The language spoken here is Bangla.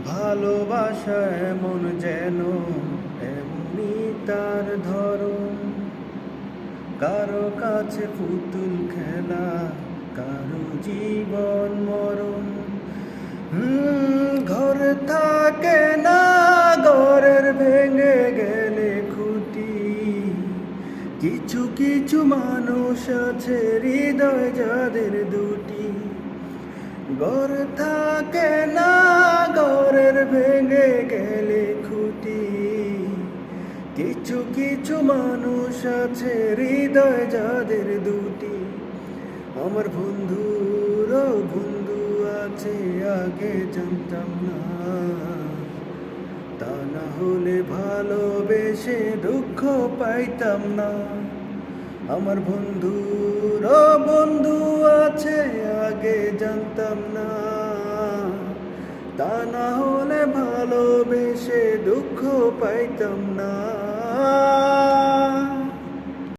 ভালোবাসা এমন যেন এমনি তার ধরন, কারো কাছে পুতুল খেলা, কারো জীবন মরণ। ঘর থাকে না, ঘরের ভেঙে গেলে খুঁটি, কিছু কিছু মানুষ আছে হৃদয় যাদের দুটি। ঘর থাকে না, ঘরের ভেঙে গেলে খুঁটি, কিছু কিছু মানুষ আছে হৃদয় যাদের দুটি। আমার বন্ধুরও বন্ধু আছে, আগে জানতাম না, তা না হলে ভালোবেসে দুঃখ পাইতাম না। আমার বন্ধুরও বন্ধু আছে, আগে জানতাম না, তা না হলে ভালোবেসে দুঃখ পাইতাম না।